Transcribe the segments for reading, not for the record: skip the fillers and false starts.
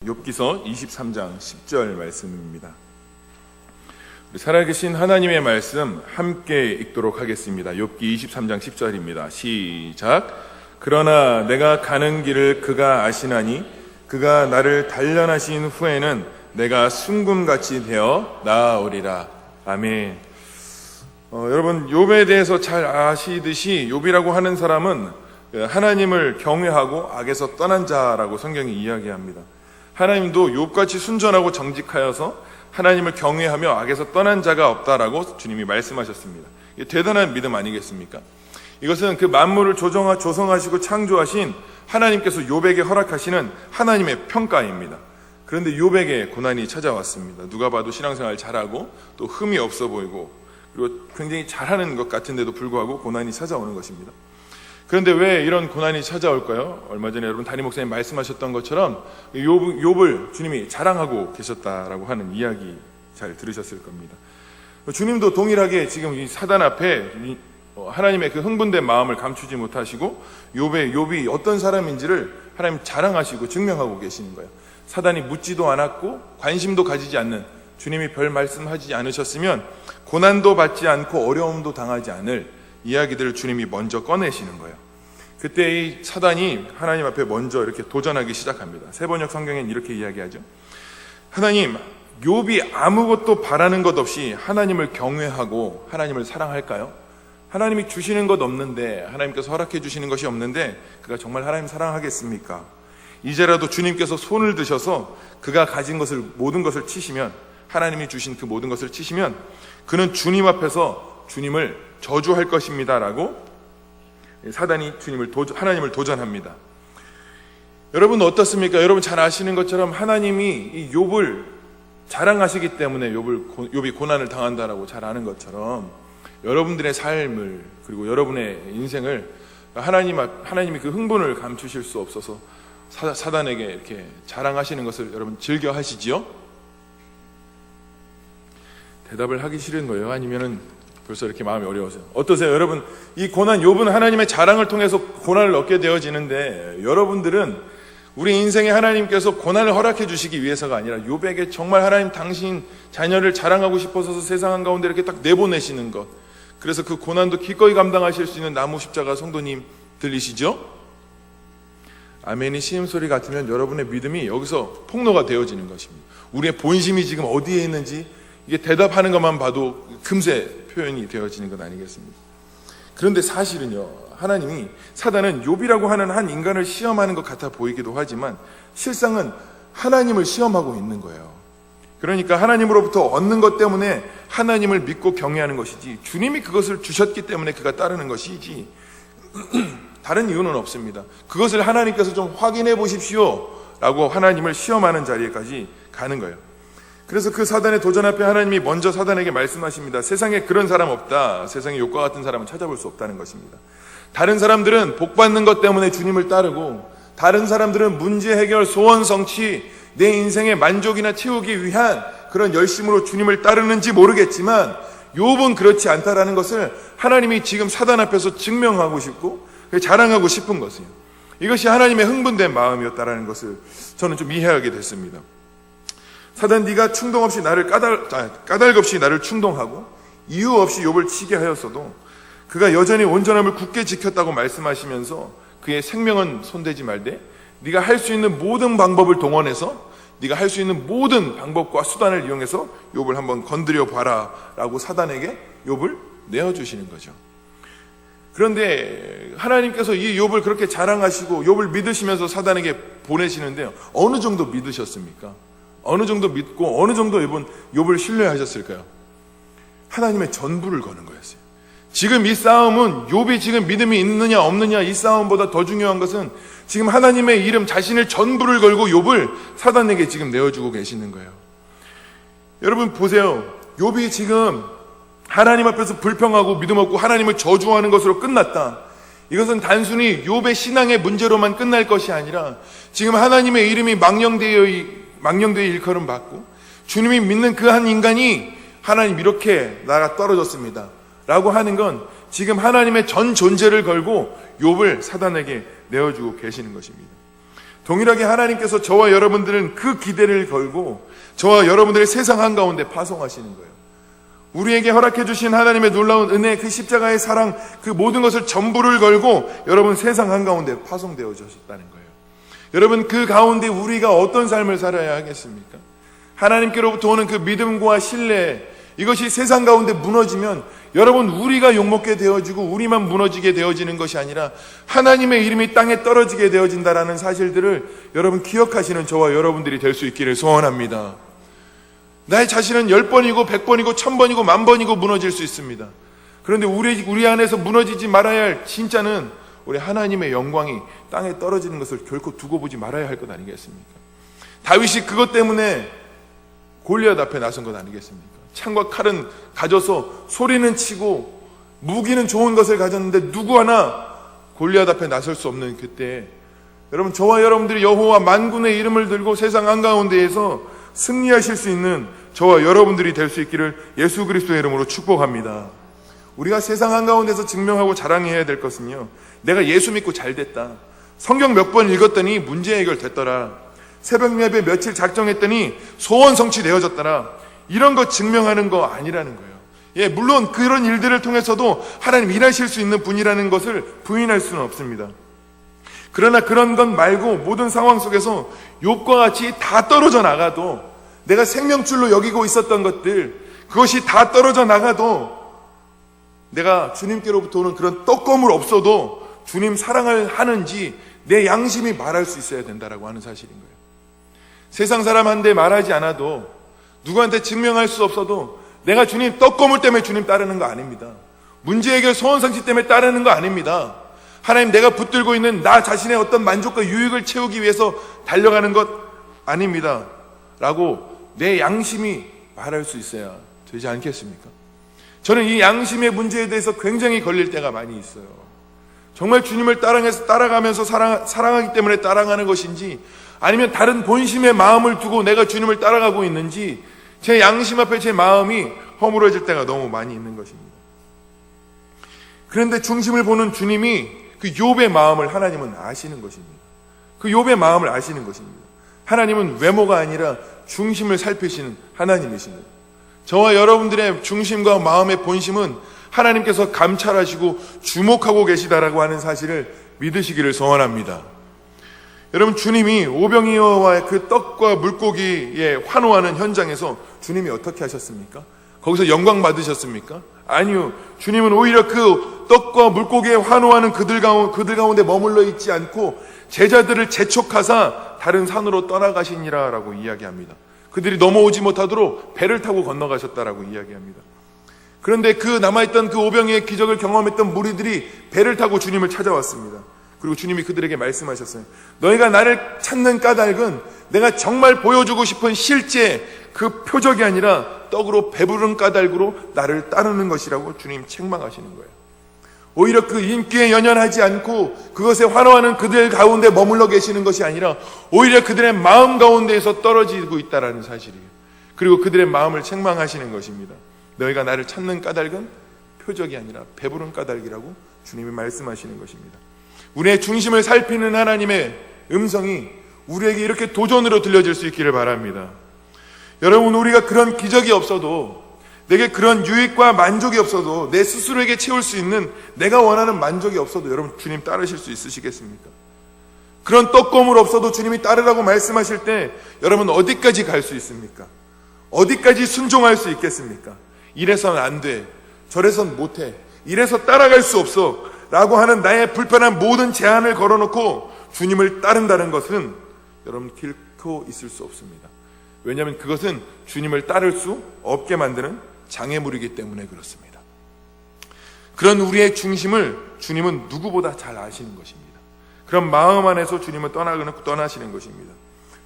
욥기서 23장 10절 말씀입니다. 우리 살아계신 하나님의 말씀 함께 읽도록 하겠습니다. 욥기 23장 10절입니다. 시작. 그러나 내가 가는 길을 그가 아시나니 그가 나를 단련하신 후에는 내가 순금같이 되어 나아오리라. 아멘. 여러분, 욥에 대해서 잘 아시듯이 욥이라고 하는 사람은 하나님을 경외하고 악에서 떠난 자라고 성경이 이야기합니다. 하나님도 욥같이 순전하고 정직하여서 하나님을 경외하며 악에서 떠난 자가 없다라고 주님이 말씀하셨습니다. 이게 대단한 믿음 아니겠습니까? 이것은 그 만물을 조성하시고 창조하신 하나님께서 욥에게 허락하시는 하나님의 평가입니다. 그런데 욥에게 고난이 찾아왔습니다. 누가 봐도 신앙생활 잘하고 또 흠이 없어 보이고 그리고 굉장히 잘하는 것 같은데도 불구하고 고난이 찾아오는 것입니다. 그런데 왜 이런 고난이 찾아올까요? 얼마 전에 여러분 담임 목사님 말씀하셨던 것처럼 욥을 주님이 자랑하고 계셨다라고 하는 이야기 잘 들으셨을 겁니다. 주님도 동일하게 지금 이 사단 앞에 하나님의 그 흥분된 마음을 감추지 못하시고 욥이 어떤 사람인지를 하나님 자랑하시고 증명하고 계시는 거예요. 사단이 묻지도 않았고 관심도 가지지 않는, 주님이 별 말씀하지 않으셨으면 고난도 받지 않고 어려움도 당하지 않을 이야기들을 주님이 먼저 꺼내시는 거예요. 그때 이 사단이 하나님 앞에 먼저 이렇게 도전하기 시작합니다. 세번역 성경엔 이렇게 이야기하죠. 하나님, 욥이 아무것도 바라는 것 없이 하나님을 경외하고 하나님을 사랑할까요? 하나님이 주시는 것 없는데, 하나님께서 허락해 주시는 것이 없는데 그가 정말 하나님 사랑하겠습니까? 이제라도 주님께서 손을 드셔서 그가 가진 것을, 모든 것을 치시면, 하나님이 주신 그 모든 것을 치시면 그는 주님 앞에서 주님을 저주할 것입니다 라고 사단이 하나님을 도전합니다. 여러분 어떻습니까? 여러분 잘 아시는 것처럼 하나님이 이 욥을 자랑하시기 때문에 욥이 고난을 당한다라고 잘 아는 것처럼 여러분들의 삶을, 그리고 여러분의 인생을 하나님이 그 흥분을 감추실 수 없어서 사단에게 이렇게 자랑하시는 것을 여러분 즐겨 하시지요? 대답을 하기 싫은 거예요? 아니면은 벌써 이렇게 마음이 어려워서요? 어떠세요? 여러분, 이 고난, 욥은 하나님의 자랑을 통해서 고난을 얻게 되어지는데, 여러분들은 우리 인생에 하나님께서 고난을 허락해 주시기 위해서가 아니라 욥에게 정말 하나님 당신 자녀를 자랑하고 싶어서 세상 한가운데 이렇게 딱 내보내시는 것, 그래서 그 고난도 기꺼이 감당하실 수 있는 나무 십자가 성도님 들리시죠? 아멘이 시음소리 같으면 여러분의 믿음이 여기서 폭로가 되어지는 것입니다. 우리의 본심이 지금 어디에 있는지 이게 대답하는 것만 봐도 금세 표현이 되어지는 것 아니겠습니까? 그런데 사실은요, 하나님이, 사단은 욥이라고 하는 한 인간을 시험하는 것 같아 보이기도 하지만 실상은 하나님을 시험하고 있는 거예요. 그러니까 하나님으로부터 얻는 것 때문에 하나님을 믿고 경외하는 것이지, 주님이 그것을 주셨기 때문에 그가 따르는 것이지 다른 이유는 없습니다. 그것을 하나님께서 좀 확인해 보십시오 라고 하나님을 시험하는 자리에까지 가는 거예요. 그래서 그 사단의 도전 앞에 하나님이 먼저 사단에게 말씀하십니다. 세상에 그런 사람 없다. 세상에 욥과 같은 사람은 찾아볼 수 없다는 것입니다. 다른 사람들은 복받는 것 때문에 주님을 따르고, 다른 사람들은 문제 해결, 소원 성취, 내 인생의 만족이나 채우기 위한 그런 열심으로 주님을 따르는지 모르겠지만 욥은 그렇지 않다라는 것을 하나님이 지금 사단 앞에서 증명하고 싶고 자랑하고 싶은 것이에요. 이것이 하나님의 흥분된 마음이었다라는 것을 저는 좀 이해하게 됐습니다. 사단, 네가 충동 없이 나를 까닭 없이 나를 충동하고 이유 없이 욥을 치게 하였어도 그가 여전히 온전함을 굳게 지켰다고 말씀하시면서 그의 생명은 손대지 말되 네가 할 수 있는 모든 방법을 동원해서, 네가 할 수 있는 모든 방법과 수단을 이용해서 욥을 한번 건드려 봐라 라고 사단에게 욥을 내어주시는 거죠. 그런데 하나님께서 이 욥을 그렇게 자랑하시고 욥을 믿으시면서 사단에게 보내시는데요, 어느 정도 믿으셨습니까? 어느 정도 믿고 어느 정도 욥을 신뢰하셨을까요? 하나님의 전부를 거는 거였어요. 지금 이 싸움은 욥이 지금 믿음이 있느냐 없느냐 이 싸움보다 더 중요한 것은 지금 하나님의 이름, 자신을 전부를 걸고 욥을 사단에게 지금 내어주고 계시는 거예요. 여러분 보세요. 욥이 지금 하나님 앞에서 불평하고 믿음 없고 하나님을 저주하는 것으로 끝났다. 이것은 단순히 욥의 신앙의 문제로만 끝날 것이 아니라 지금 하나님의 이름이 망령되이 일컬음 받고 주님이 믿는 그 한 인간이 하나님 이렇게 나가 떨어졌습니다 라고 하는 건 지금 하나님의 전 존재를 걸고 욥을 사단에게 내어주고 계시는 것입니다. 동일하게 하나님께서 저와 여러분들은 그 기대를 걸고 저와 여러분들의 세상 한가운데 파송하시는 거예요. 우리에게 허락해 주신 하나님의 놀라운 은혜, 그 십자가의 사랑, 그 모든 것을 전부를 걸고 여러분 세상 한가운데 파송되어졌다는 거예요. 여러분, 그 가운데 우리가 어떤 삶을 살아야 하겠습니까? 하나님께로부터 오는 그 믿음과 신뢰, 이것이 세상 가운데 무너지면 여러분, 우리가 욕먹게 되어지고 우리만 무너지게 되어지는 것이 아니라 하나님의 이름이 땅에 떨어지게 되어진다라는 사실들을 여러분 기억하시는 저와 여러분들이 될 수 있기를 소원합니다. 나의 자신은 10번이고 100번이고 1000번이고 10,000번이고 무너질 수 있습니다. 그런데 우리 안에서 무너지지 말아야 할 진짜는 우리 하나님의 영광이 땅에 떨어지는 것을 결코 두고 보지 말아야 할 것 아니겠습니까? 다윗이 그것 때문에 골리앗 앞에 나선 것 아니겠습니까? 창과 칼은 가져서 소리는 치고 무기는 좋은 것을 가졌는데 누구 하나 골리앗 앞에 나설 수 없는 그때, 여러분, 저와 여러분들이 여호와 만군의 이름을 들고 세상 한가운데에서 승리하실 수 있는 저와 여러분들이 될 수 있기를 예수 그리스도의 이름으로 축복합니다. 우리가 세상 한가운데서 증명하고 자랑해야 될 것은요, 내가 예수 믿고 잘 됐다, 성경 몇 번 읽었더니 문제 해결됐더라, 새벽 예배 며칠 작정했더니 소원 성취되어졌더라, 이런 거 증명하는 거 아니라는 거예요. 예, 물론 그런 일들을 통해서도 하나님 일하실 수 있는 분이라는 것을 부인할 수는 없습니다. 그러나 그런 것 말고 모든 상황 속에서 욥과 같이 다 떨어져 나가도, 내가 생명줄로 여기고 있었던 것들, 그것이 다 떨어져 나가도 내가 주님께로부터 오는 그런 떡거물 없어도 주님 사랑을 하는지 내 양심이 말할 수 있어야 된다라고 하는 사실인 거예요. 세상 사람한테 말하지 않아도, 누구한테 증명할 수 없어도 내가 주님 떡거물 때문에 주님 따르는 거 아닙니다. 문제 해결 소원성취 때문에 따르는 거 아닙니다. 하나님, 내가 붙들고 있는 나 자신의 어떤 만족과 유익을 채우기 위해서 달려가는 것 아닙니다 라고 내 양심이 말할 수 있어야 되지 않겠습니까? 저는 이 양심의 문제에 대해서 굉장히 걸릴 때가 많이 있어요. 정말 주님을 따라가면서 사랑하기 때문에 따라가는 것인지, 아니면 다른 본심의 마음을 두고 내가 주님을 따라가고 있는지, 제 양심 앞에 제 마음이 허물어질 때가 너무 많이 있는 것입니다. 그런데 중심을 보는 주님이 그 욥의 마음을 하나님은 아시는 것입니다. 그 욥의 마음을 아시는 것입니다. 하나님은 외모가 아니라 중심을 살피시는 하나님이십니다. 저와 여러분들의 중심과 마음의 본심은 하나님께서 감찰하시고 주목하고 계시다라고 하는 사실을 믿으시기를 소원합니다. 여러분, 주님이 오병이어와 그 떡과 물고기에 환호하는 현장에서 주님이 어떻게 하셨습니까? 거기서 영광 받으셨습니까? 아니요. 주님은 오히려 그 떡과 물고기에 환호하는 그들 가운데 머물러 있지 않고 제자들을 재촉하사 다른 산으로 떠나가시니라 라고 이야기합니다. 그들이 넘어오지 못하도록 배를 타고 건너가셨다라고 이야기합니다. 그런데 그 남아있던 그 오병이의 기적을 경험했던 무리들이 배를 타고 주님을 찾아왔습니다. 그리고 주님이 그들에게 말씀하셨어요. 너희가 나를 찾는 까닭은 내가 정말 보여주고 싶은 실제 그 표적이 아니라 떡으로 배부른 까닭으로 나를 따르는 것이라고 주님 책망하시는 거예요. 오히려 그 인기에 연연하지 않고 그것에 환호하는 그들 가운데 머물러 계시는 것이 아니라 오히려 그들의 마음 가운데에서 떨어지고 있다는 사실이에요. 그리고 그들의 마음을 책망하시는 것입니다. 너희가 나를 찾는 까닭은 표적이 아니라 배부른 까닭이라고 주님이 말씀하시는 것입니다. 우리의 중심을 살피는 하나님의 음성이 우리에게 이렇게 도전으로 들려질 수 있기를 바랍니다. 여러분, 우리가 그런 기적이 없어도, 내게 그런 유익과 만족이 없어도, 내 스스로에게 채울 수 있는 내가 원하는 만족이 없어도 여러분, 주님 따르실 수 있으시겠습니까? 그런 떡고물 없어도 주님이 따르라고 말씀하실 때 여러분 어디까지 갈 수 있습니까? 어디까지 순종할 수 있겠습니까? 이래서는 안 돼, 저래선 못해, 이래서 따라갈 수 없어 라고 하는 나의 불편한 모든 제한을 걸어놓고 주님을 따른다는 것은 여러분 결코 있을 수 없습니다. 왜냐하면 그것은 주님을 따를 수 없게 만드는 장애물이기 때문에 그렇습니다. 그런 우리의 중심을 주님은 누구보다 잘 아시는 것입니다. 그런 마음 안에서 주님은 떠나시는 것입니다.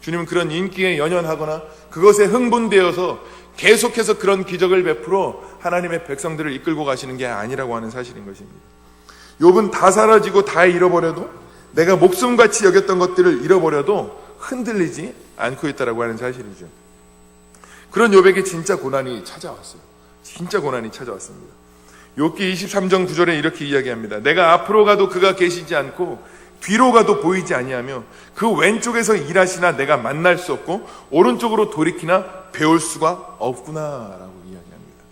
주님은 그런 인기에 연연하거나 그것에 흥분되어서 계속해서 그런 기적을 베풀어 하나님의 백성들을 이끌고 가시는 게 아니라고 하는 사실인 것입니다. 욥은 다 사라지고 다 잃어버려도, 내가 목숨같이 여겼던 것들을 잃어버려도 흔들리지 않고 있다라고 하는 사실이죠. 그런 욥에게 진짜 고난이 찾아왔어요. 진짜 고난이 찾아왔습니다. 욥기 23장 9절에 이렇게 이야기합니다. 내가 앞으로 가도 그가 계시지 않고 뒤로 가도 보이지 아니하며 그 왼쪽에서 일하시나 내가 만날 수 없고 오른쪽으로 돌이키나 배울 수가 없구나라고 이야기합니다.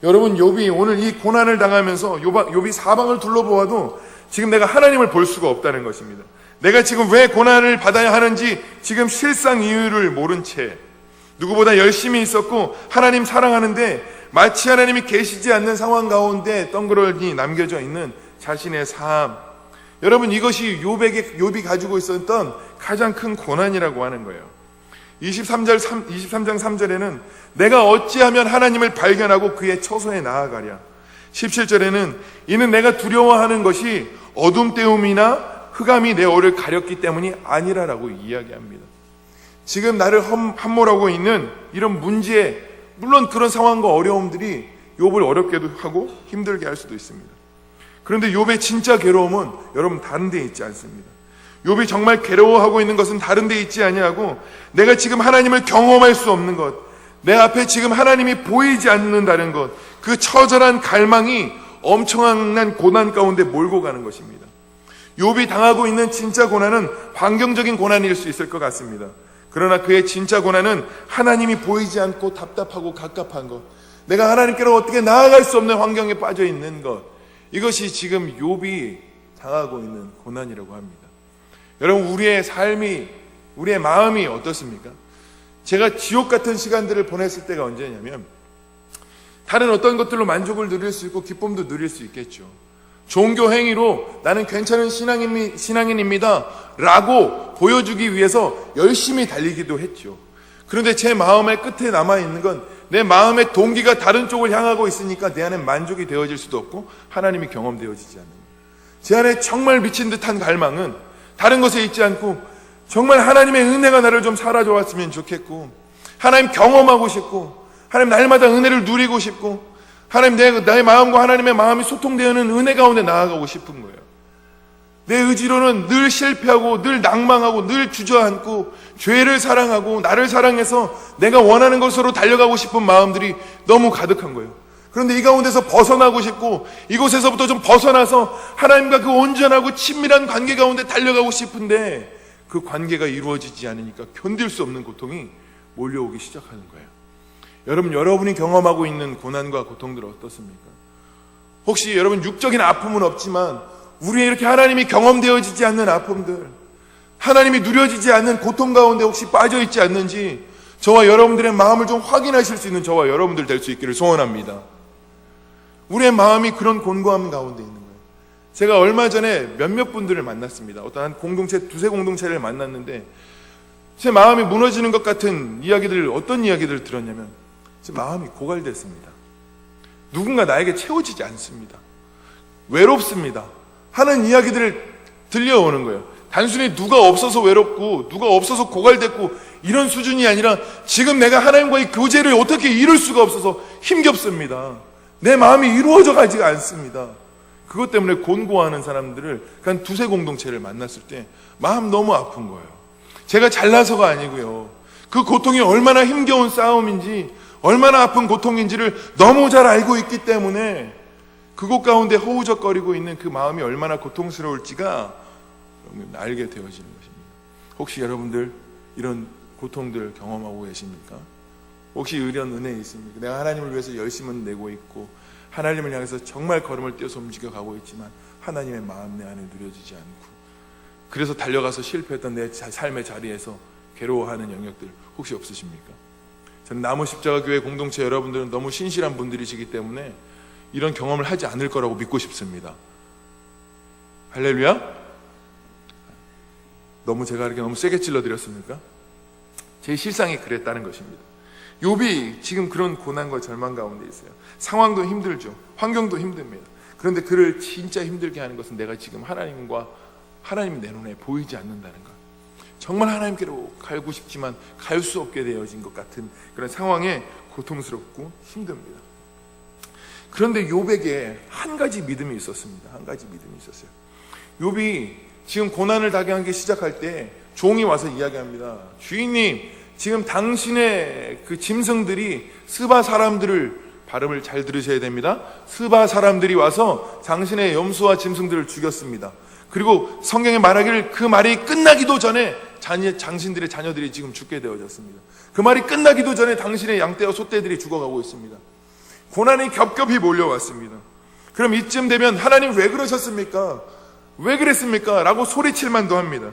여러분, 욥이 오늘 이 고난을 당하면서 욥이 사방을 둘러보아도 지금 내가 하나님을 볼 수가 없다는 것입니다. 내가 지금 왜 고난을 받아야 하는지 지금 실상 이유를 모른 채 누구보다 열심히 있었고 하나님 사랑하는데 마치 하나님이 계시지 않는 상황 가운데 덩그러니 남겨져 있는 자신의 삶. 여러분, 이것이 욥이 가지고 있었던 가장 큰 고난이라고 하는 거예요. 23장 3절에는 내가 어찌하면 하나님을 발견하고 그의 처소에 나아가랴. 17절에는 이는 내가 두려워하는 것이 어둠 때움이나 흑암이 내 얼을 가렸기 때문이 아니라라고 이야기합니다. 지금 나를 함몰하고 있는 이런 문제, 물론 그런 상황과 어려움들이 욥을 어렵게도 하고 힘들게 할 수도 있습니다. 그런데 욥의 진짜 괴로움은 여러분 다른 데 있지 않습니다. 욥이 정말 괴로워하고 있는 것은 다른 데 있지 아니하고 내가 지금 하나님을 경험할 수 없는 것, 내 앞에 지금 하나님이 보이지 않는다는 것, 그 처절한 갈망이 엄청난 고난 가운데 몰고 가는 것입니다. 욥이 당하고 있는 진짜 고난은 환경적인 고난일 수 있을 것 같습니다. 그러나 그의 진짜 고난은 하나님이 보이지 않고 답답하고 갑갑한 것, 내가 하나님께로 어떻게 나아갈 수 없는 환경에 빠져 있는 것, 이것이 지금 욥이 당하고 있는 고난이라고 합니다. 여러분, 우리의 삶이, 우리의 마음이 어떻습니까? 제가 지옥 같은 시간들을 보냈을 때가 언제냐면 다른 어떤 것들로 만족을 누릴 수 있고 기쁨도 누릴 수 있겠죠. 종교 행위로 나는 괜찮은 신앙인입니다 라고 보여주기 위해서 열심히 달리기도 했죠. 그런데 제 마음의 끝에 남아있는 건 내 마음의 동기가 다른 쪽을 향하고 있으니까 내 안에 만족이 되어질 수도 없고 하나님이 경험되어지지 않는 거예요. 제 안에 정말 미친 듯한 갈망은 다른 것에 있지 않고 정말 하나님의 은혜가 나를 좀 사라져왔으면 좋겠고, 하나님 경험하고 싶고, 하나님 날마다 은혜를 누리고 싶고, 하나님 나의 마음과 하나님의 마음이 소통되는 은혜 가운데 나아가고 싶은 거예요. 내 의지로는 늘 실패하고 늘 낭망하고 늘 주저앉고 죄를 사랑하고 나를 사랑해서 내가 원하는 것으로 달려가고 싶은 마음들이 너무 가득한 거예요. 그런데 이 가운데서 벗어나고 싶고 이곳에서부터 좀 벗어나서 하나님과 그 온전하고 친밀한 관계 가운데 달려가고 싶은데 그 관계가 이루어지지 않으니까 견딜 수 없는 고통이 몰려오기 시작하는 거예요. 여러분이 경험하고 있는 고난과 고통들 어떻습니까? 혹시 여러분 육적인 아픔은 없지만 우리의 이렇게 하나님이 경험되어지지 않는 아픔들, 하나님이 누려지지 않는 고통 가운데 혹시 빠져있지 않는지 저와 여러분들의 마음을 좀 확인하실 수 있는 저와 여러분들 될 수 있기를 소원합니다. 우리의 마음이 그런 곤고함 가운데 있는 거예요. 제가 얼마 전에 몇몇 분들을 만났습니다. 어떤 두세 공동체를 만났는데 제 마음이 무너지는 것 같은 어떤 이야기들을 들었냐면 제 마음이 고갈됐습니다. 누군가 나에게 채워지지 않습니다. 외롭습니다 하는 이야기들을 들려오는 거예요. 단순히 누가 없어서 외롭고 누가 없어서 고갈됐고 이런 수준이 아니라 지금 내가 하나님과의 교제를 어떻게 이룰 수가 없어서 힘겹습니다. 내 마음이 이루어져 가지가 않습니다. 그것 때문에 곤고하는 사람들을 한 두세 공동체를 만났을 때 마음 너무 아픈 거예요. 제가 잘나서가 아니고요, 그 고통이 얼마나 힘겨운 싸움인지 얼마나 아픈 고통인지를 너무 잘 알고 있기 때문에 그곳 가운데 허우적거리고 있는 그 마음이 얼마나 고통스러울지가 알게 되어지는 것입니다. 혹시 여러분들 이런 고통들 경험하고 계십니까? 혹시 이런 은혜 있습니까? 내가 하나님을 위해서 열심은 내고 있고 하나님을 향해서 정말 걸음을 떼어서 움직여가고 있지만 하나님의 마음 내 안에 누려지지 않고 그래서 달려가서 실패했던 내 삶의 자리에서 괴로워하는 영역들 혹시 없으십니까? 저는 나무십자가교회 공동체 여러분들은 너무 신실한 분들이시기 때문에 이런 경험을 하지 않을 거라고 믿고 싶습니다. 할렐루야? 제가 이렇게 너무 세게 찔러드렸습니까? 제 실상이 그랬다는 것입니다. 욥이 지금 그런 고난과 절망 가운데 있어요. 상황도 힘들죠. 환경도 힘듭니다. 그런데 그를 진짜 힘들게 하는 것은 내가 지금 하나님이 내 눈에 보이지 않는다는 것. 정말 하나님께로 가고 싶지만 갈 수 없게 되어진 것 같은 그런 상황에 고통스럽고 힘듭니다. 그런데 욥에게 한 가지 믿음이 있었습니다. 한 가지 믿음이 있었어요. 욥이 지금 고난을 당하기 시작할 때 종이 와서 이야기합니다. 주인님, 지금 당신의 그 짐승들이 스바 사람들을, 발음을 잘 들으셔야 됩니다. 스바 사람들이 와서 당신의 염소와 짐승들을 죽였습니다. 그리고 성경에 말하기를 그 말이 끝나기도 전에 당신들의 자녀들이 지금 죽게 되어졌습니다. 그 말이 끝나기도 전에 당신의 양떼와 소떼들이 죽어가고 있습니다. 고난이 겹겹이 몰려왔습니다. 그럼 이쯤 되면 하나님 왜 그러셨습니까? 왜 그랬습니까? 라고 소리칠 만도 합니다.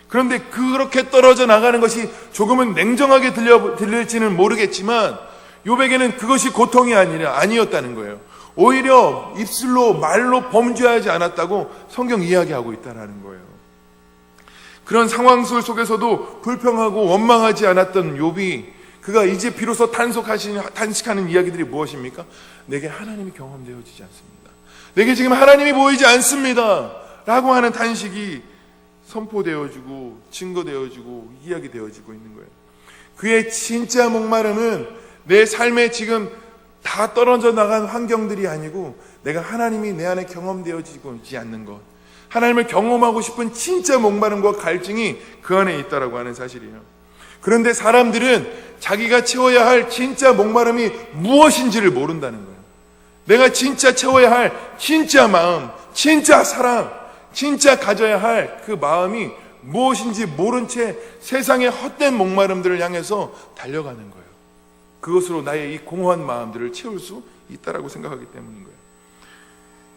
그런데 그렇게 떨어져 나가는 것이 조금은 냉정하게 들릴지는 모르겠지만 욥에게는 그것이 고통이 아니었다는 거예요. 오히려 입술로 말로 범죄하지 않았다고 성경 이야기하고 있다는 거예요. 그런 상황 속에서도 불평하고 원망하지 않았던 욥이 그가 이제 비로소 탄식하는 이야기들이 무엇입니까? 내게 하나님이 경험되어지지 않습니다. 내게 지금 하나님이 보이지 않습니다. 라고 하는 탄식이 선포되어지고 증거되어지고 이야기되어지고 있는 거예요. 그의 진짜 목마름은 내 삶에 지금 다 떨어져 나간 환경들이 아니고 내가 하나님이 내 안에 경험되어지고 있지 않는 것, 하나님을 경험하고 싶은 진짜 목마름과 갈증이 그 안에 있다라고 하는 사실이에요. 그런데 사람들은 자기가 채워야 할 진짜 목마름이 무엇인지를 모른다는 거예요. 내가 진짜 채워야 할 진짜 마음, 진짜 사랑, 진짜 가져야 할 그 마음이 무엇인지 모른 채 세상의 헛된 목마름들을 향해서 달려가는 거예요. 그것으로 나의 이 공허한 마음들을 채울 수 있다라고 생각하기 때문인 거예요.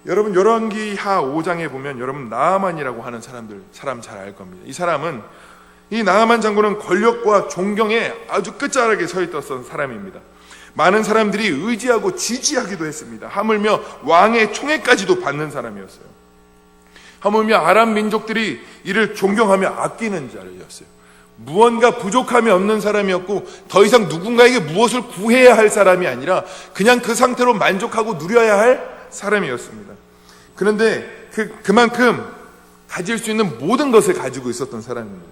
여러분 열왕기하 5장에 보면 여러분 나아만이라고 하는 사람 잘 알 겁니다. 이 나아만 장군은 권력과 존경에 아주 끝자락에 서 있었던 사람입니다. 많은 사람들이 의지하고 지지하기도 했습니다. 하물며 왕의 총애까지도 받는 사람이었어요. 하물며 아람 민족들이 이를 존경하며 아끼는 자였어요. 무언가 부족함이 없는 사람이었고 더 이상 누군가에게 무엇을 구해야 할 사람이 아니라 그냥 그 상태로 만족하고 누려야 할 사람이었습니다. 그런데 그만큼 가질 수 있는 모든 것을 가지고 있었던 사람입니다.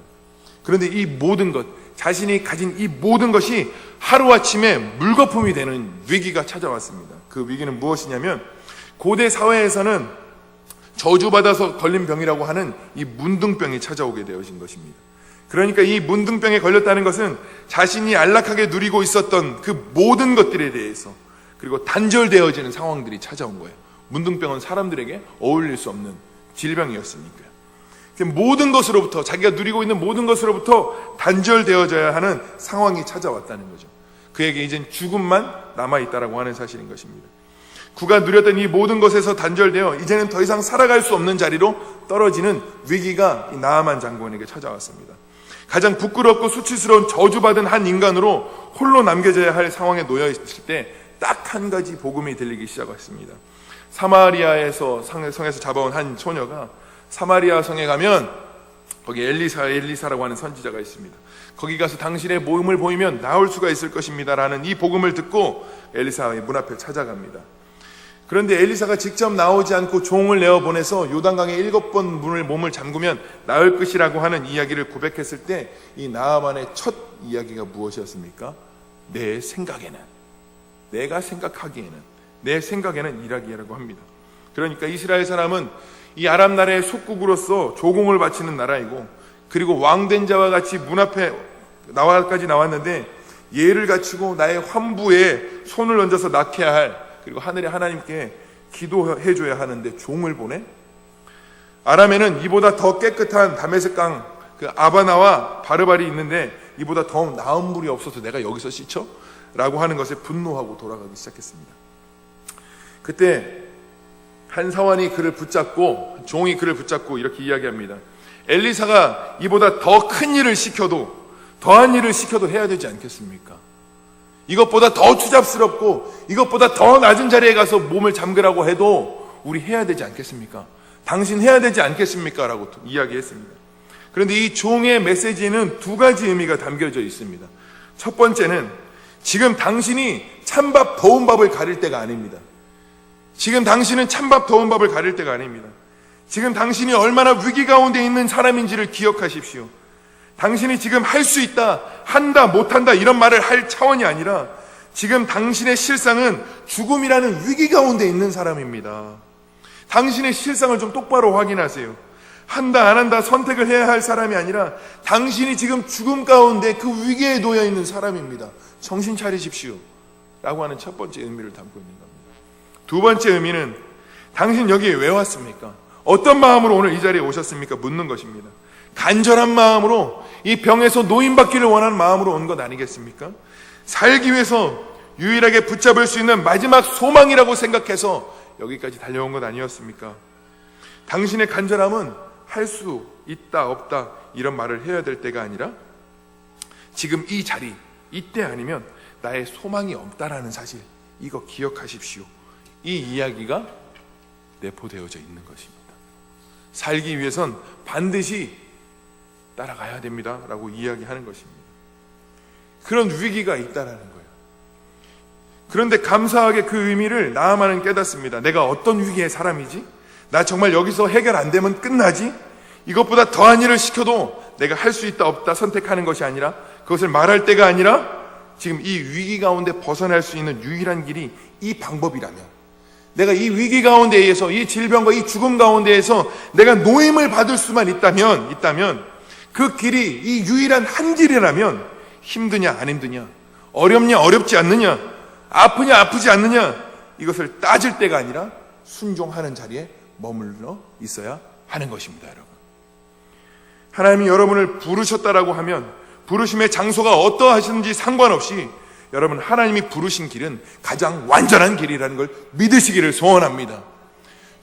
그런데 이 모든 것, 자신이 가진 이 모든 것이 하루아침에 물거품이 되는 위기가 찾아왔습니다. 그 위기는 무엇이냐면 고대 사회에서는 저주받아서 걸린 병이라고 하는 이 문둥병이 찾아오게 되어진 것입니다. 그러니까 이 문둥병에 걸렸다는 것은 자신이 안락하게 누리고 있었던 그 모든 것들에 대해서 그리고 단절되어지는 상황들이 찾아온 거예요. 문둥병은 사람들에게 어울릴 수 없는 질병이었으니까요. 모든 것으로부터 자기가 누리고 있는 모든 것으로부터 단절되어져야 하는 상황이 찾아왔다는 거죠. 그에게 이젠 죽음만 남아있다라고 하는 사실인 것입니다. 그가 누렸던 이 모든 것에서 단절되어 이제는 더 이상 살아갈 수 없는 자리로 떨어지는 위기가 이 나아만 장군에게 찾아왔습니다. 가장 부끄럽고 수치스러운 저주받은 한 인간으로 홀로 남겨져야 할 상황에 놓여 있을 때 딱 한 가지 복음이 들리기 시작했습니다. 사마리아에서 성에서 잡아온 한 소녀가 사마리아 성에 가면 거기 엘리사라고 하는 선지자가 있습니다. 거기 가서 당신의 몸을 보이면 나올 수가 있을 것입니다 라는 이 복음을 듣고 엘리사의 문 앞에 찾아갑니다. 그런데 엘리사가 직접 나오지 않고 종을 내어보내서 요단강에 7번 몸을 잠그면 나을 것이라고 하는 이야기를 고백했을 때 이 나아만의 첫 이야기가 무엇이었습니까? 내 생각에는 이라기라고 합니다. 그러니까 이스라엘 사람은 이 아람 나라의 속국으로서 조공을 바치는 나라이고 그리고 왕된 자와 같이 문 앞에 나와까지 나왔는데 예를 갖추고 나의 환부에 손을 얹어서 낳게 할 그리고 하늘의 하나님께 기도해줘야 하는데 종을 보내? 아람에는 이보다 더 깨끗한 다메섹강 그 아바나와 바르발이 있는데 이보다 더 나은 물이 없어서 내가 여기서 씻어? 라고 하는 것에 분노하고 돌아가기 시작했습니다. 그때 한 사원이 종이 그를 붙잡고 이렇게 이야기합니다. 엘리사가 이보다 더 큰 일을 시켜도 더한 일을 시켜도 해야 되지 않겠습니까? 이것보다 더 추잡스럽고 이것보다 더 낮은 자리에 가서 몸을 잠그라고 해도 우리 해야 되지 않겠습니까? 당신 해야 되지 않겠습니까? 라고 이야기했습니다. 그런데 이 종의 메시지에는 두 가지 의미가 담겨져 있습니다. 첫 번째는 지금 당신이 찬밥 더운 밥을 가릴 때가 아닙니다. 지금 당신은 찬밥 더운 밥을 가릴 때가 아닙니다. 지금 당신이 얼마나 위기 가운데 있는 사람인지를 기억하십시오. 당신이 지금 할 수 있다, 한다, 못한다 이런 말을 할 차원이 아니라 지금 당신의 실상은 죽음이라는 위기 가운데 있는 사람입니다. 당신의 실상을 좀 똑바로 확인하세요. 한다, 안 한다 선택을 해야 할 사람이 아니라 당신이 지금 죽음 가운데 그 위기에 놓여 있는 사람입니다. 정신 차리십시오. 라고 하는 첫 번째 의미를 담고 있는 겁니다. 두 번째 의미는 당신 여기에 왜 왔습니까? 어떤 마음으로 오늘 이 자리에 오셨습니까? 묻는 것입니다. 간절한 마음으로 이 병에서 노인받기를 원하는 마음으로 온 것 아니겠습니까? 살기 위해서 유일하게 붙잡을 수 있는 마지막 소망이라고 생각해서 여기까지 달려온 것 아니었습니까? 당신의 간절함은 할 수 있다 없다 이런 말을 해야 될 때가 아니라 지금 이 자리 이때 아니면 나의 소망이 없다라는 사실, 이거 기억하십시오. 이 이야기가 내포되어져 있는 것입니다. 살기 위해선 반드시 따라가야 됩니다 라고 이야기하는 것입니다. 그런 위기가 있다라는 거예요. 그런데 감사하게 그 의미를 나아만은 깨닫습니다. 내가 어떤 위기의 사람이지? 나 정말 여기서 해결 안 되면 끝나지? 이것보다 더한 일을 시켜도 내가 할 수 있다 없다 선택하는 것이 아니라, 그것을 말할 때가 아니라 지금 이 위기 가운데 벗어날 수 있는 유일한 길이 이 방법이라면, 내가 이 위기 가운데에서, 이 질병과 이 죽음 가운데에서 내가 노임을 받을 수만 있다면 그 길이 이 유일한 한 길이라면 힘드냐 안 힘드냐, 어렵냐 어렵지 않느냐, 아프냐 아프지 않느냐, 이것을 따질 때가 아니라 순종하는 자리에 머물러 있어야 하는 것입니다. 여러분, 하나님이 여러분을 부르셨다라고 하면 부르심의 장소가 어떠하시든지 상관없이 여러분, 하나님이 부르신 길은 가장 완전한 길이라는 걸 믿으시기를 소원합니다.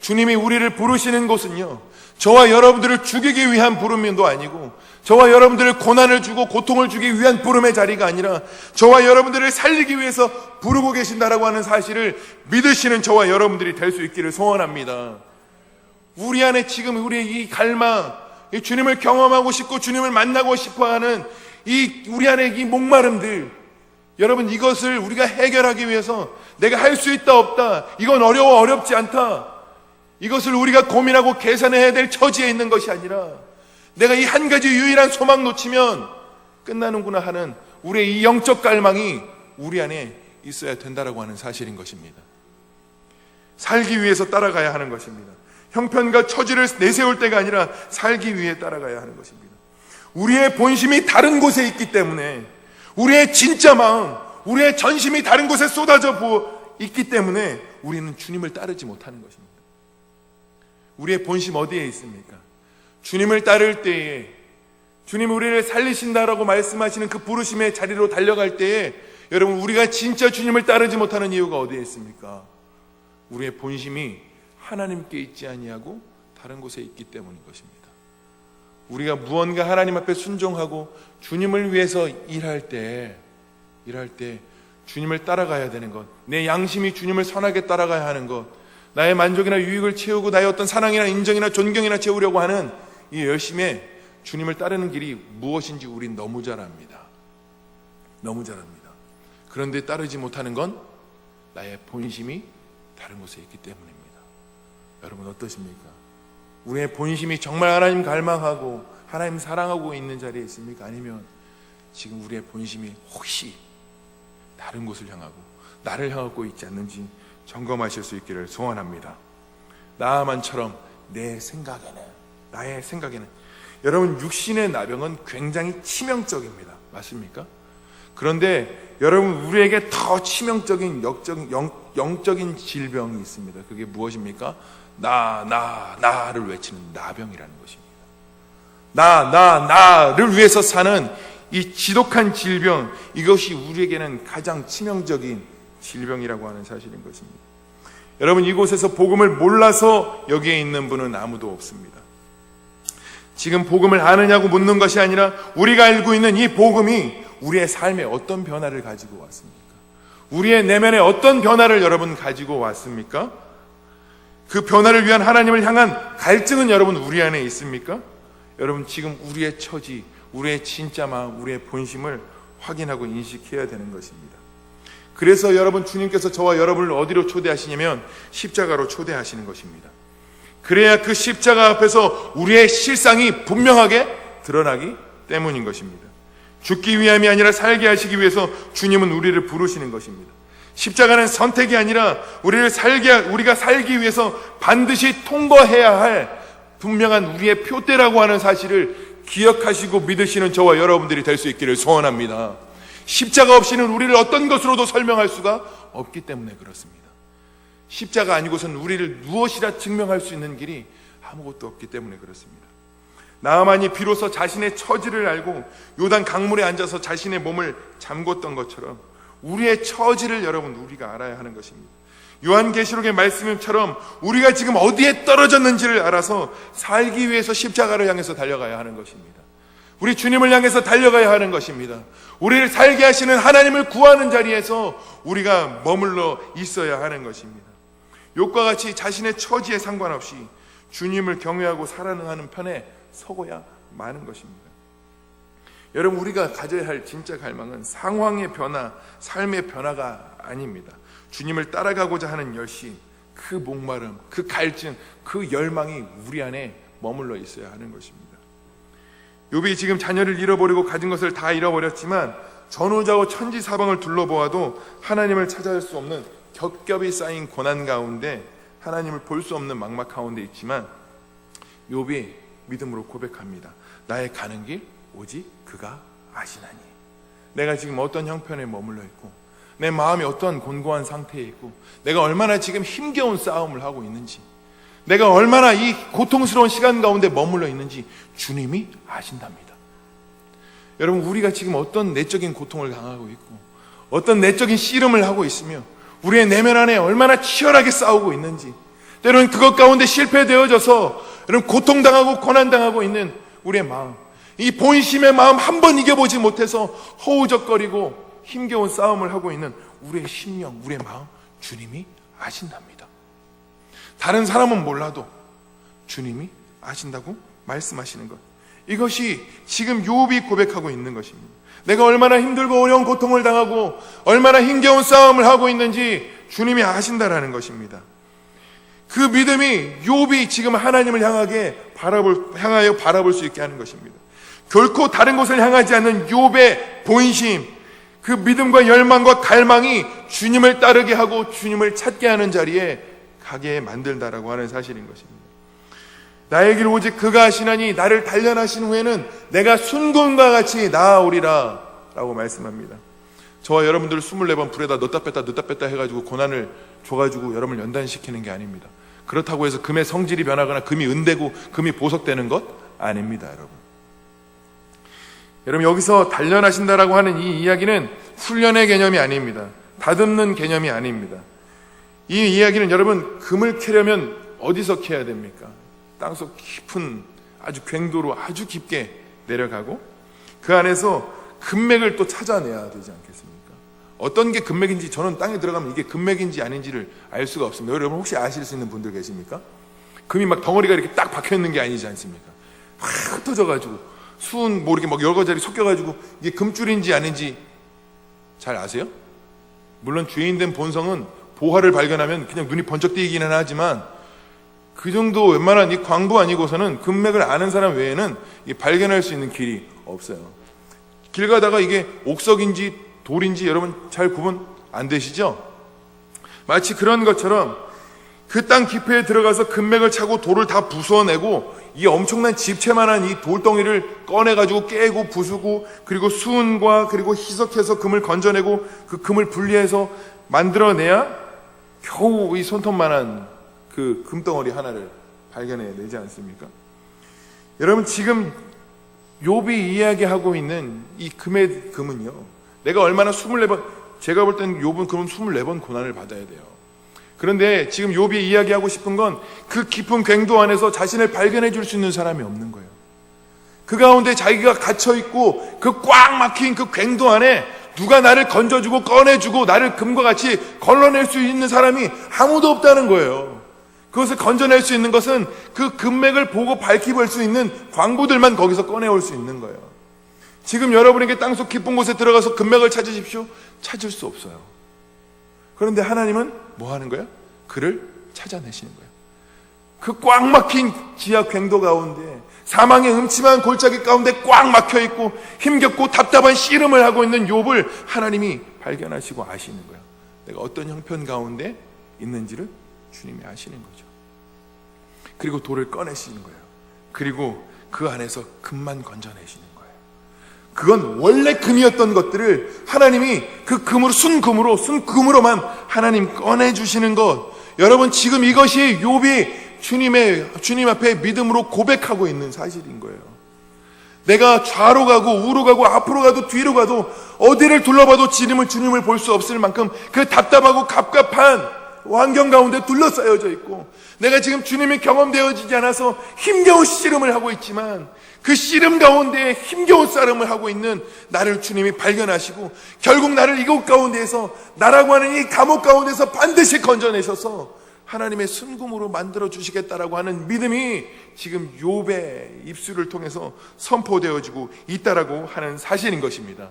주님이 우리를 부르시는 곳은요, 저와 여러분들을 죽이기 위한 부름도 아니고, 저와 여러분들을 고난을 주고 고통을 주기 위한 부름의 자리가 아니라 저와 여러분들을 살리기 위해서 부르고 계신다라고 하는 사실을 믿으시는 저와 여러분들이 될 수 있기를 소원합니다. 우리 안에 지금 우리의 이 갈망, 이 주님을 경험하고 싶고 주님을 만나고 싶어하는 이 우리 안에 이 목마름들, 여러분, 이것을 우리가 해결하기 위해서 내가 할 수 있다 없다, 이건 어려워 어렵지 않다, 이것을 우리가 고민하고 계산해야 될 처지에 있는 것이 아니라 내가 이 한 가지 유일한 소망 놓치면 끝나는구나 하는 우리의 이 영적 갈망이 우리 안에 있어야 된다라고 하는 사실인 것입니다. 살기 위해서 따라가야 하는 것입니다. 형편과 처지를 내세울 때가 아니라 살기 위해 따라가야 하는 것입니다. 우리의 본심이 다른 곳에 있기 때문에, 우리의 진짜 마음, 우리의 전심이 다른 곳에 쏟아져 있기 때문에 우리는 주님을 따르지 못하는 것입니다. 우리의 본심 어디에 있습니까? 주님을 따를 때에, 주님 우리를 살리신다라고 말씀하시는 그 부르심의 자리로 달려갈 때에, 여러분, 우리가 진짜 주님을 따르지 못하는 이유가 어디에 있습니까? 우리의 본심이 하나님께 있지 아니하고 다른 곳에 있기 때문인 것입니다. 우리가 무언가 하나님 앞에 순종하고 주님을 위해서 일할 때 주님을 따라가야 되는 것, 내 양심이 주님을 선하게 따라가야 하는 것, 나의 만족이나 유익을 채우고 나의 어떤 사랑이나 인정이나 존경이나 채우려고 하는 이 열심에 주님을 따르는 길이 무엇인지 우린 너무 잘 압니다. 너무 잘 압니다. 그런데 따르지 못하는 건 나의 본심이 다른 곳에 있기 때문입니다. 여러분, 어떠십니까? 우리의 본심이 정말 하나님 갈망하고 하나님 사랑하고 있는 자리에 있습니까? 아니면 지금 우리의 본심이 혹시 다른 곳을 향하고 나를 향하고 있지 않는지 점검하실 수 있기를 소원합니다. 나아만처럼 나의 생각에는 여러분, 육신의 나병은 굉장히 치명적입니다. 맞습니까? 그런데 여러분, 우리에게 더 치명적인 영적인 질병이 있습니다. 그게 무엇입니까? 나를 외치는 나병이라는 것입니다. 나를 위해서 사는 이 지독한 질병, 이것이 우리에게는 가장 치명적인 질병이라고 하는 사실인 것입니다. 여러분, 이곳에서 복음을 몰라서 여기에 있는 분은 아무도 없습니다. 지금 복음을 아느냐고 묻는 것이 아니라 우리가 알고 있는 이 복음이 우리의 삶에 어떤 변화를 가지고 왔습니까? 우리의 내면에 어떤 변화를 여러분 가지고 왔습니까? 그 변화를 위한 하나님을 향한 갈증은 여러분 우리 안에 있습니까? 여러분, 지금 우리의 처지, 우리의 진짜 마음, 우리의 본심을 확인하고 인식해야 되는 것입니다. 그래서 여러분, 주님께서 저와 여러분을 어디로 초대하시냐면 십자가로 초대하시는 것입니다. 그래야 그 십자가 앞에서 우리의 실상이 분명하게 드러나기 때문인 것입니다. 죽기 위함이 아니라 살게 하시기 위해서 주님은 우리를 부르시는 것입니다. 십자가는 선택이 아니라 우리가 살기 위해서 반드시 통과해야 할 분명한 우리의 표대라고 하는 사실을 기억하시고 믿으시는 저와 여러분들이 될 수 있기를 소원합니다. 십자가 없이는 우리를 어떤 것으로도 설명할 수가 없기 때문에 그렇습니다. 십자가 아니고선 우리를 무엇이라 증명할 수 있는 길이 아무것도 없기 때문에 그렇습니다. 나아만이 비로소 자신의 처지를 알고 요단 강물에 앉아서 자신의 몸을 잠궜던 것처럼 우리의 처지를 여러분 우리가 알아야 하는 것입니다. 요한계시록의 말씀처럼 우리가 지금 어디에 떨어졌는지를 알아서 살기 위해서 십자가를 향해서 달려가야 하는 것입니다. 우리 주님을 향해서 달려가야 하는 것입니다. 우리를 살게 하시는 하나님을 구하는 자리에서 우리가 머물러 있어야 하는 것입니다. 욥과 같이 자신의 처지에 상관없이 주님을 경외하고 살아가는 편에 서고야 마는 것입니다. 여러분, 우리가 가져야 할 진짜 갈망은 상황의 변화, 삶의 변화가 아닙니다. 주님을 따라가고자 하는 열심, 그 목마름, 그 갈증, 그 열망이 우리 안에 머물러 있어야 하는 것입니다. 욥이 지금 자녀를 잃어버리고 가진 것을 다 잃어버렸지만 전후좌우 천지사방을 둘러보아도 하나님을 찾아갈 수 없는 겹겹이 쌓인 고난 가운데 하나님을 볼 수 없는 막막 가운데 있지만 욥이 믿음으로 고백합니다. 나의 가는 길 오직 그가 아시나니. 내가 지금 어떤 형편에 머물러 있고 내 마음이 어떤 곤고한 상태에 있고 내가 얼마나 지금 힘겨운 싸움을 하고 있는지, 내가 얼마나 이 고통스러운 시간 가운데 머물러 있는지 주님이 아신답니다. 여러분, 우리가 지금 어떤 내적인 고통을 당하고 있고 어떤 내적인 씨름을 하고 있으며 우리의 내면 안에 얼마나 치열하게 싸우고 있는지, 때로는 그것 가운데 실패되어져서 여러분 고통당하고 고난당하고 있는 우리의 마음, 이 본심의 마음 한 번 이겨보지 못해서 허우적거리고 힘겨운 싸움을 하고 있는 우리의 심령, 우리의 마음 주님이 아신답니다. 다른 사람은 몰라도 주님이 아신다고 말씀하시는 것, 이것이 지금 욥이 고백하고 있는 것입니다. 내가 얼마나 힘들고 어려운 고통을 당하고 얼마나 힘겨운 싸움을 하고 있는지 주님이 아신다라는 것입니다. 그 믿음이 욥이 지금 하나님을 향하여 바라볼 수 있게 하는 것입니다. 결코 다른 곳을 향하지 않는 욥의 본심, 그 믿음과 열망과 갈망이 주님을 따르게 하고 주님을 찾게 하는 자리에 가게 만들다라고 하는 사실인 것입니다. 나의 길 오직 그가 아시나니 나를 단련하신 후에는 내가 순금과 같이 나아오리라 라고 말씀합니다. 저와 여러분들 24번 불에다 넣다 뺐다 해가지고 고난을 줘가지고 여러분을 연단시키는 게 아닙니다. 그렇다고 해서 금의 성질이 변하거나 금이 은되고 금이 보석되는 것 아닙니다. 여러분 여기서 단련하신다라고 하는 이 이야기는 훈련의 개념이 아닙니다. 다듬는 개념이 아닙니다. 이 이야기는 여러분 금을 캐려면 어디서 캐야 됩니까? 땅속 깊은 아주 괭도로 아주 깊게 내려가고 그 안에서 금맥을 또 찾아내야 되지 않겠습니까? 어떤 게 금맥인지 저는 땅에 들어가면 이게 금맥인지 아닌지를 알 수가 없습니다. 여러분 혹시 아실 수 있는 분들 계십니까? 금이 막 덩어리가 이렇게 딱 박혀있는 게 아니지 않습니까? 확 흩어져가지고 수은 뭐 이렇게 막 여러 가지 섞여가지고 이게 금줄인지 아닌지 잘 아세요? 물론 죄인된 본성은 보화를 발견하면 그냥 눈이 번쩍 뜨이기는 하지만 그 정도 웬만한 이 광부 아니고서는 금맥을 아는 사람 외에는 발견할 수 있는 길이 없어요. 길 가다가 이게 옥석인지 돌인지 여러분 잘 구분 안 되시죠? 마치 그런 것처럼 그 땅 깊이에 들어가서 금맥을 차고 돌을 다 부숴내고 이 엄청난 집채만한 이 돌덩이를 꺼내가지고 깨고 부수고 그리고 수은과 그리고 희석해서 금을 건져내고 그 금을 분리해서 만들어내야 겨우 이 손톱만한 그 금덩어리 하나를 발견해내지 않습니까? 여러분 지금 욥이 이야기하고 있는 이 금의 금은요, 내가 얼마나 24번, 제가 볼 때는 욥은 그럼 24번 고난을 받아야 돼요. 그런데 지금 욥이 이야기하고 싶은 건 그 깊은 괭도 안에서 자신을 발견해 줄 수 있는 사람이 없는 거예요. 그 가운데 자기가 갇혀있고 그 꽉 막힌 그 괭도 안에 누가 나를 건져주고 꺼내주고 나를 금과 같이 걸러낼 수 있는 사람이 아무도 없다는 거예요. 그것을 건져낼 수 있는 것은 그 금맥을 보고 밝혀볼 수 있는 광부들만 거기서 꺼내올 수 있는 거예요. 지금 여러분에게 땅속 깊은 곳에 들어가서 금맥을 찾으십시오. 찾을 수 없어요. 그런데 하나님은 뭐 하는 거예요? 그를 찾아내시는 거예요. 그 꽉 막힌 지하 괭도 가운데 사망의 음침한 골짜기 가운데 꽉 막혀있고 힘겹고 답답한 씨름을 하고 있는 욥을 하나님이 발견하시고 아시는 거예요. 내가 어떤 형편 가운데 있는지를 주님이 아시는 거죠. 그리고 돌을 꺼내시는 거예요. 그리고 그 안에서 금만 건져내시는 거예요. 그건 원래 금이었던 것들을 하나님이 그 금으로 순금으로만 하나님 꺼내주시는 것. 여러분 지금 이것이 욥이 주님 앞에 믿음으로 고백하고 있는 사실인 거예요. 내가 좌로 가고 우로 가고 앞으로 가도 뒤로 가도 어디를 둘러봐도 주님을 볼 수 없을 만큼 그 답답하고 갑갑한 환경 가운데 둘러싸여져 있고, 내가 지금 주님이 경험되어지지 않아서 힘겨운 씨름을 하고 있지만 그 씨름 가운데 힘겨운 싸움을 하고 있는 나를 주님이 발견하시고 결국 나를 이곳 가운데에서, 나라고 하는 이 감옥 가운데서 반드시 건져내셔서 하나님의 순금으로 만들어 주시겠다라고 하는 믿음이 지금 욥의 입술을 통해서 선포되어지고 있다라고 하는 사실인 것입니다.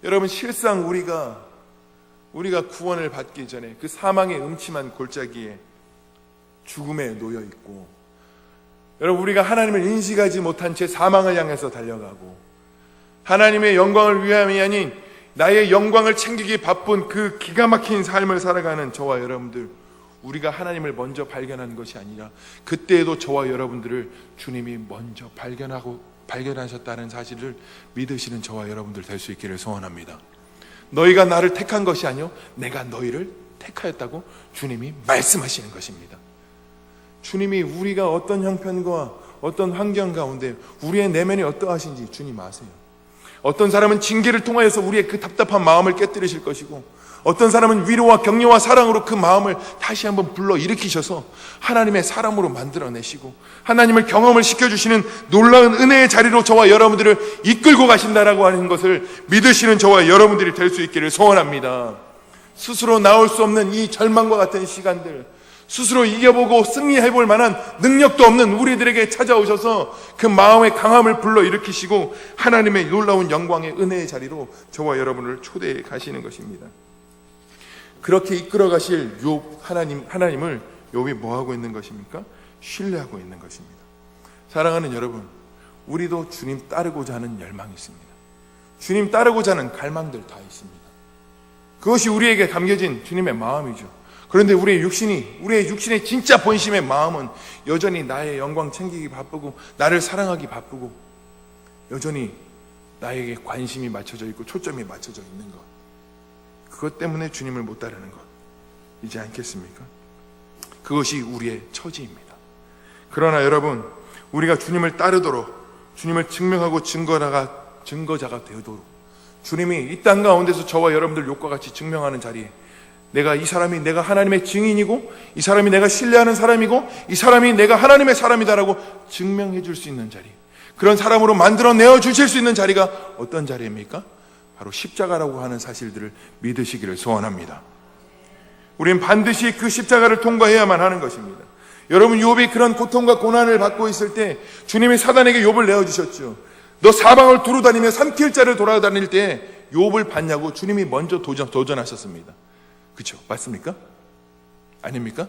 여러분, 실상 우리가 구원을 받기 전에 그 사망의 음침한 골짜기에 죽음에 놓여 있고, 여러분, 우리가 하나님을 인식하지 못한 채 사망을 향해서 달려가고, 하나님의 영광을 위함이 아닌 나의 영광을 챙기기 바쁜 그 기가 막힌 삶을 살아가는 저와 여러분들, 우리가 하나님을 먼저 발견한 것이 아니라 그때에도 저와 여러분들을 주님이 먼저 발견하셨다는 사실을 믿으시는 저와 여러분들 될 수 있기를 소원합니다. 너희가 나를 택한 것이 아니요 내가 너희를 택하였다고 주님이 말씀하시는 것입니다. 주님이 우리가 어떤 형편과 어떤 환경 가운데 우리의 내면이 어떠하신지 주님 아세요. 어떤 사람은 징계를 통하여서 우리의 그 답답한 마음을 깨뜨리실 것이고, 어떤 사람은 위로와 격려와 사랑으로 그 마음을 다시 한번 불러일으키셔서 하나님의 사람으로 만들어내시고 하나님을 경험을 시켜주시는 놀라운 은혜의 자리로 저와 여러분들을 이끌고 가신다라고 하는 것을 믿으시는 저와 여러분들이 될 수 있기를 소원합니다. 스스로 나올 수 없는 이 절망과 같은 시간들, 스스로 이겨보고 승리해볼 만한 능력도 없는 우리들에게 찾아오셔서 그 마음의 강함을 불러일으키시고 하나님의 놀라운 영광의 은혜의 자리로 저와 여러분을 초대해 가시는 것입니다. 그렇게 이끌어 가실 하나님을 욥이 뭐하고 있는 것입니까? 신뢰하고 있는 것입니다. 사랑하는 여러분, 우리도 주님 따르고자 하는 열망이 있습니다. 주님 따르고자 하는 갈망들 다 있습니다. 그것이 우리에게 담겨진 주님의 마음이죠. 그런데 우리의 육신의 진짜 본심의 마음은 여전히 나의 영광 챙기기 바쁘고 나를 사랑하기 바쁘고 여전히 나에게 관심이 맞춰져 있고 초점이 맞춰져 있는 것, 그것 때문에 주님을 못 따르는 것이지 않겠습니까? 그것이 우리의 처지입니다. 그러나 여러분, 우리가 주님을 따르도록, 주님을 증명하고 증거자가 되도록 주님이 이 땅 가운데서 저와 여러분들 욥과 같이 증명하는 자리에 이 사람이 내가 하나님의 증인이고, 이 사람이 내가 신뢰하는 사람이고, 이 사람이 내가 하나님의 사람이다라고 증명해 줄 수 있는 자리, 그런 사람으로 만들어내어 주실 수 있는 자리가 어떤 자리입니까? 바로 십자가라고 하는 사실들을 믿으시기를 소원합니다. 우리는 반드시 그 십자가를 통과해야만 하는 것입니다. 여러분, 욥이 그런 고통과 고난을 받고 있을 때 주님이 사단에게 욥을 내어주셨죠. 너 사방을 두루 다니며 산길자를 돌아다닐 때 욥을 봤냐고 주님이 먼저 도전하셨습니다. 그렇죠? 맞습니까? 아닙니까?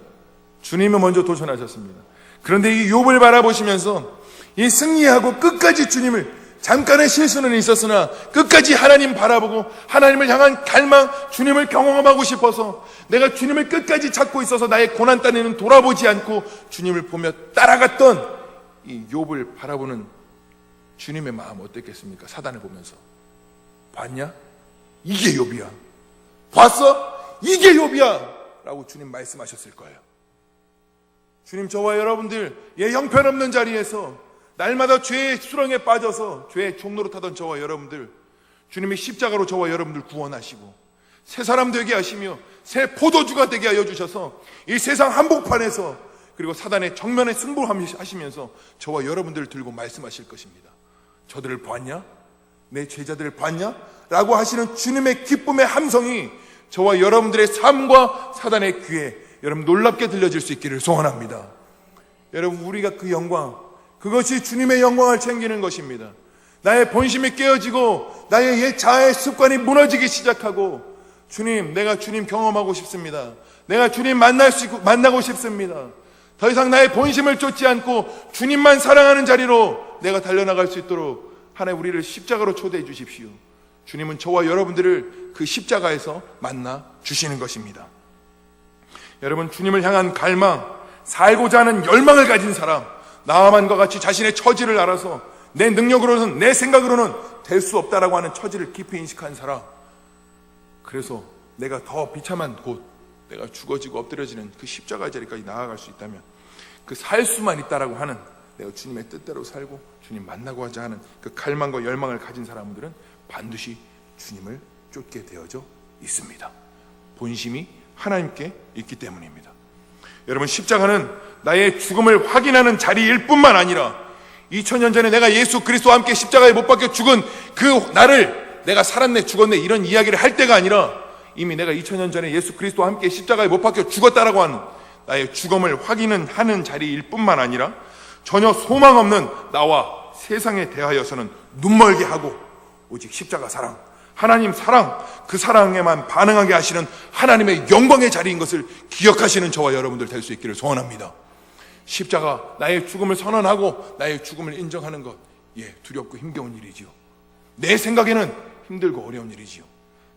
주님이 먼저 도전하셨습니다. 그런데 이 욥을 바라보시면서 이 승리하고 끝까지 주님을, 잠깐의 실수는 있었으나 끝까지 하나님 바라보고 하나님을 향한 갈망, 주님을 경험하고 싶어서 내가 주님을 끝까지 찾고 있어서 나의 고난 딴에는 돌아보지 않고 주님을 보며 따라갔던 이 욥을 바라보는 주님의 마음 어땠겠습니까? 사단을 보면서 봤냐? 이게 욥이야. 봤어? 이게 욥이야 라고 주님 말씀하셨을 거예요. 주님, 저와 여러분들 형편없는 자리에서 날마다 죄의 수렁에 빠져서 죄의 종로로 타던 저와 여러분들, 주님이 십자가로 저와 여러분들 구원하시고 새 사람 되게 하시며 새 포도주가 되게 하여 주셔서 이 세상 한복판에서, 그리고 사단의 정면에 승부하시면서 저와 여러분들을 들고 말씀하실 것입니다. 저들을 봤냐? 내 제자들을 봤냐? 라고 하시는 주님의 기쁨의 함성이 저와 여러분들의 삶과 사단의 귀에 여러분 놀랍게 들려질 수 있기를 소원합니다. 여러분, 우리가 그 영광, 그것이 주님의 영광을 챙기는 것입니다. 나의 본심이 깨어지고 나의 옛 자아의 습관이 무너지기 시작하고, 주님, 내가 주님 경험하고 싶습니다. 내가 주님 만나고 싶습니다. 더 이상 나의 본심을 쫓지 않고 주님만 사랑하는 자리로 내가 달려나갈 수 있도록 하나님 우리를 십자가로 초대해 주십시오. 주님은 저와 여러분들을 그 십자가에서 만나 주시는 것입니다. 여러분, 주님을 향한 갈망, 살고자 하는 열망을 가진 사람, 나아만과 같이 자신의 처지를 알아서 내 능력으로는, 내 생각으로는 될 수 없다라고 하는 처지를 깊이 인식한 사람, 그래서 내가 더 비참한 곳, 내가 죽어지고 엎드려지는 그 십자가 자리까지 나아갈 수 있다면 그 살 수만 있다라고 하는, 내가 주님의 뜻대로 살고 주님 만나고 하자 하는 그 갈망과 열망을 가진 사람들은 반드시 주님을 쫓게 되어져 있습니다. 본심이 하나님께 있기 때문입니다. 여러분, 십자가는 나의 죽음을 확인하는 자리일 뿐만 아니라 2000년 전에 내가 예수 그리스도와 함께 십자가에 못 박혀 죽은 그 나를 내가 살았네 죽었네 이런 이야기를 할 때가 아니라, 이미 내가 2000년 전에 예수 그리스도와 함께 십자가에 못 박혀 죽었다라고 하는 나의 죽음을 확인하는 자리일 뿐만 아니라 전혀 소망 없는 나와 세상에 대하여서는 눈멀게 하고 오직 십자가 사랑, 하나님 사랑, 그 사랑에만 반응하게 하시는 하나님의 영광의 자리인 것을 기억하시는 저와 여러분들 될 수 있기를 소원합니다. 십자가, 나의 죽음을 선언하고 나의 죽음을 인정하는 것, 두렵고 힘겨운 일이지요. 내 생각에는 힘들고 어려운 일이지요.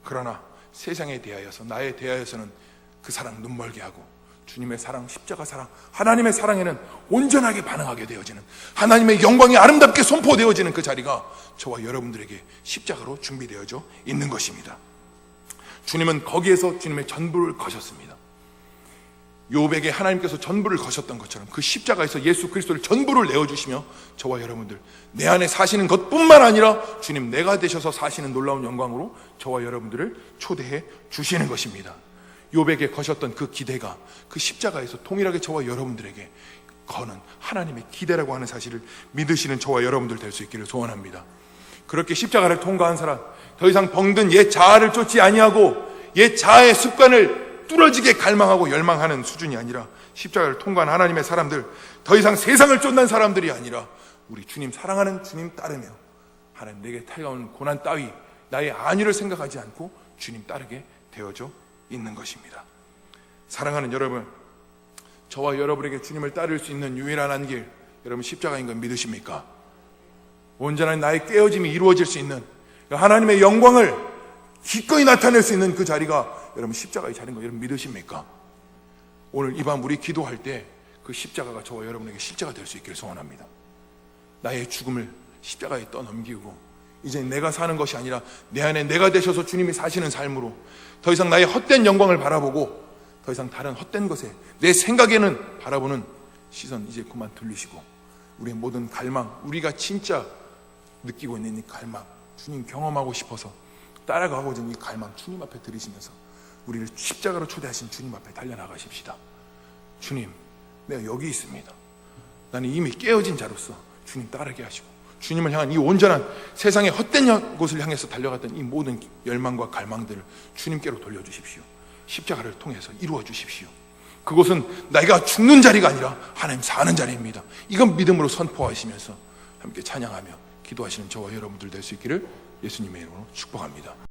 그러나 세상에 대하여서, 나에 대하여서는 그 사랑 눈멀게 하고 주님의 사랑, 십자가 사랑, 하나님의 사랑에는 온전하게 반응하게 되어지는, 하나님의 영광이 아름답게 선포되어지는 그 자리가 저와 여러분들에게 십자가로 준비되어져 있는 것입니다. 주님은 거기에서 주님의 전부를 거셨습니다. 욥에게 하나님께서 전부를 거셨던 것처럼 그 십자가에서 예수 그리스도를 전부를 내어주시며 저와 여러분들 내 안에 사시는 것뿐만 아니라 주님 내가 되셔서 사시는 놀라운 영광으로 저와 여러분들을 초대해 주시는 것입니다. 욥에게 거셨던 그 기대가 그 십자가에서 동일하게 저와 여러분들에게 거는 하나님의 기대라고 하는 사실을 믿으시는 저와 여러분들 될 수 있기를 소원합니다. 그렇게 십자가를 통과한 사람, 더 이상 병든 옛 자아를 쫓지 아니하고 옛 자아의 습관을 뚫어지게 갈망하고 열망하는 수준이 아니라, 십자가를 통과한 하나님의 사람들, 더 이상 세상을 쫓는 사람들이 아니라 우리 주님 사랑하는 주님 따르며 하나님 내게 다가오는 고난 따위 나의 안위를 생각하지 않고 주님 따르게 되어져 있는 것입니다. 사랑하는 여러분, 저와 여러분에게 주님을 따를 수 있는 유일한 안길, 여러분 십자가인 건 믿으십니까? 온전한 나의 깨어짐이 이루어질 수 있는 하나님의 영광을 기꺼이 나타낼 수 있는 그 자리가 여러분 십자가의 자리인 거 여러분 믿으십니까? 오늘 이 밤 우리 기도할 때 그 십자가가 저와 여러분에게 실제가 될 수 있기를 소원합니다. 나의 죽음을 십자가에 떠넘기고 이제 내가 사는 것이 아니라 내 안에 내가 되셔서 주님이 사시는 삶으로 더 이상 나의 헛된 영광을 바라보고 더 이상 다른 헛된 것에 내 생각에는 바라보는 시선 이제 그만 돌리시고 우리의 모든 갈망, 우리가 진짜 느끼고 있는 이 갈망, 주님 경험하고 싶어서 따라가고자 하는 이 갈망 주님 앞에 드리시면서 우리를 십자가로 초대하신 주님 앞에 달려나가십시다. 주님, 내가 여기 있습니다. 나는 이미 깨어진 자로서 주님 따르게 하시고 주님을 향한 이 온전한 세상의 헛된 곳을 향해서 달려갔던 이 모든 열망과 갈망들을 주님께로 돌려주십시오. 십자가를 통해서 이루어 주십시오. 그곳은 내가 죽는 자리가 아니라 하나님 사는 자리입니다. 이건 믿음으로 선포하시면서 함께 찬양하며 기도하시는 저와 여러분들 될 수 있기를 예수님의 이름으로 축복합니다.